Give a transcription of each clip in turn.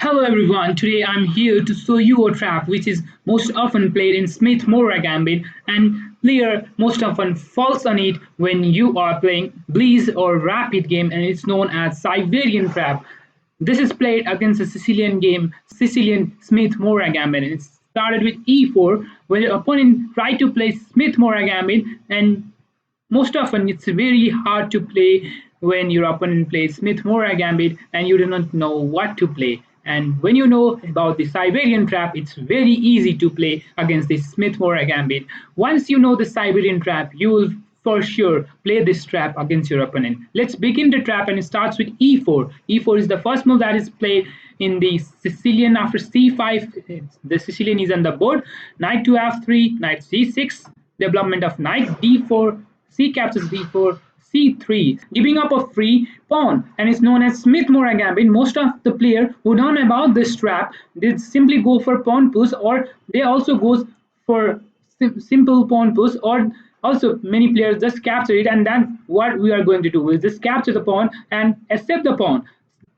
Hello everyone, today I'm here to show you a trap which is most often played in Smith Mora Gambit and player most often falls on it when you are playing Bleeze or Rapid game, and it's known as Siberian Trap. This is played against a Sicilian game, Sicilian Smith Mora Gambit, and it started with e4 when your opponent tried to play Smith Mora Gambit, and most often it's very hard to play when your opponent plays Smith Mora Gambit and you do not know what to play. And when you know about the Siberian Trap, it's very easy to play against the Smith Mora Gambit. Once you know the Siberian Trap, you will for sure play this trap against your opponent. Let's begin the trap, and it starts with e4. e4 is the first move that is played in the Sicilian. After c5, the Sicilian is on the board. Knight to f3, knight c6, development of knight d4, c captures d4, c3, giving up a free pawn, and it's known as Smith Mora Gambit. Most of the player who don't know about this trap, they simply go for pawn push, or they also goes for simple pawn push, or also many players just capture it, and that's what we are going to do. We'll just capture the pawn and accept the pawn.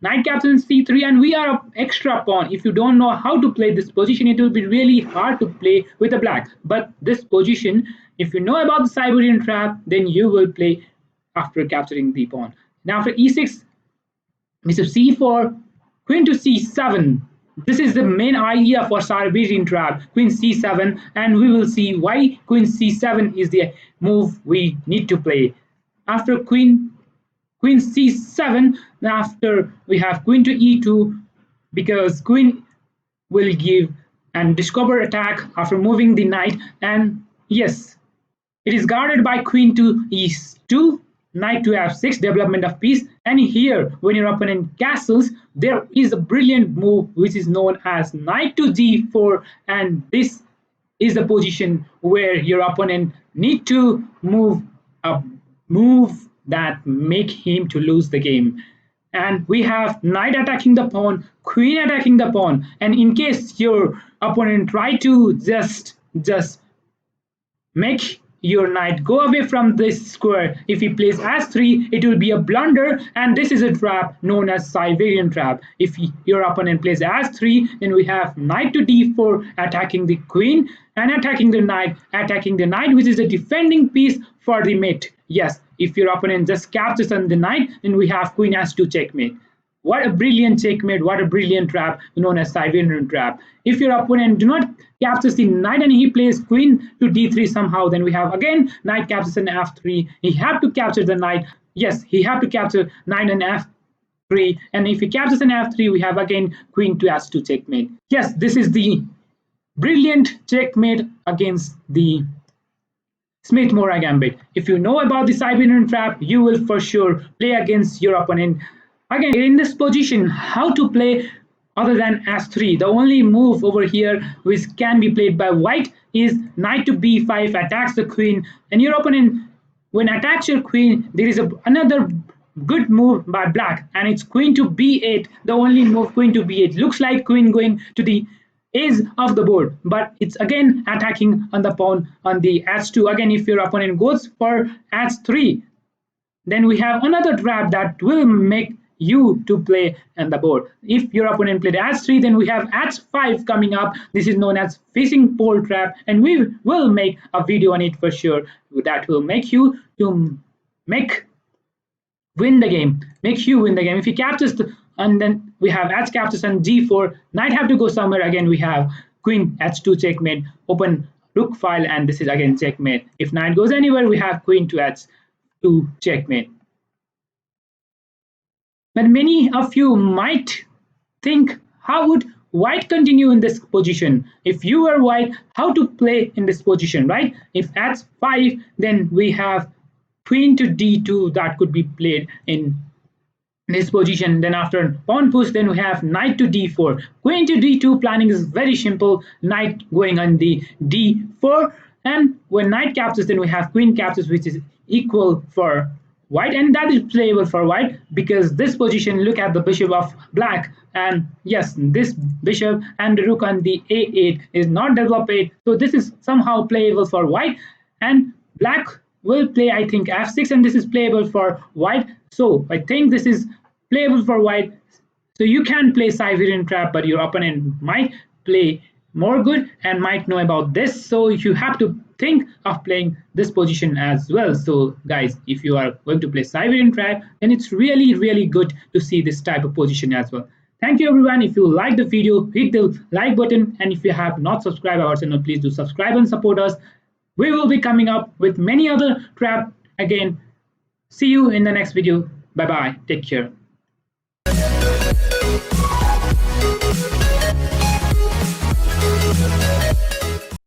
Knight captures c3, and we are an extra pawn. If you don't know how to play this position, it will be really hard to play with a black. But this position, if you know about the Siberian Trap, then you will play after capturing the pawn. Now after e6, bishop c4, queen to c7. This is the main idea for Siberian Trap, queen c7, and we will see why queen c7 is the move we need to play. After queen c7, after we have queen to e2, because queen will give and discover attack after moving the knight, and yes, it is guarded by queen to e2, knight to f6, development of piece. And here, when your opponent castles, there is a brilliant move which is known as knight to d4, and this is the position where your opponent need to move a move that make him to lose the game. And we have knight attacking the pawn, queen attacking the pawn, and in case your opponent try to just make your knight go away from this square, if he plays s3, it will be a blunder, and this is a trap known as Siberian Trap. If your opponent plays s3, then we have knight to d4 attacking the queen and attacking the knight, which is a defending piece for the mate. Yes, if your opponent just captures on the knight, then we have queen s2 checkmate. What a brilliant checkmate, what a brilliant trap known as Siberian Trap. If your opponent do not captures the knight and he plays queen to d3 somehow, then we have again knight captures an f3. He have to capture the knight. Yes, he have to capture knight and f3. And if he captures an f3, we have again queen to s2 checkmate. Yes, this is the brilliant checkmate against the Smith Mora Gambit. If you know about the Siberian Trap, you will for sure play against your opponent. Again, in this position, how to play other than s3? The only move over here which can be played by white is knight to b5 attacks the queen, and your opponent, when attacks your queen, there is another good move by black, and it's queen to b8. The only move, queen to b8, looks like queen going to the edge of the board, but it's again attacking on the pawn on the s2. Again, if your opponent goes for s3, then we have another trap that will make you to play on the board. If your opponent played s3, then we have h5 coming up. This is known as facing pole trap, and we will make a video on it for sure. That will make you to win the game. If he captures and then we have h captures on g4, knight have to go somewhere. Again, we have queen h2 checkmate, open rook file, and this is again checkmate. If knight goes anywhere, we have queen to h2 checkmate. But many of you might think, how would white continue in this position? If you were white, how to play in this position, right? If h5, then we have queen to d2 that could be played in this position. Then after pawn push, then we have knight to d4. Queen to d2 planning is very simple. Knight going on the d4, and when knight captures, then we have queen captures, which is equal for white, and that is playable for white because this position, look at the bishop of black, and yes, this bishop and the rook on the a8 is not developed, so this is somehow playable for white, and black will play, I think, f6, and this is playable for white. So I think this is playable for white. So you can play Siberian Trap, but your opponent might play more good and might know about this. So you have to think of playing this position as well. So guys, if you are going to play Siberian Trap, then it's really good to see this type of position as well. Thank you everyone. If you like the video, hit the like button, and if you have not subscribed our channel, please do subscribe and support us. We will be coming up with many other trap again. See you in the next video. Bye bye. Take care.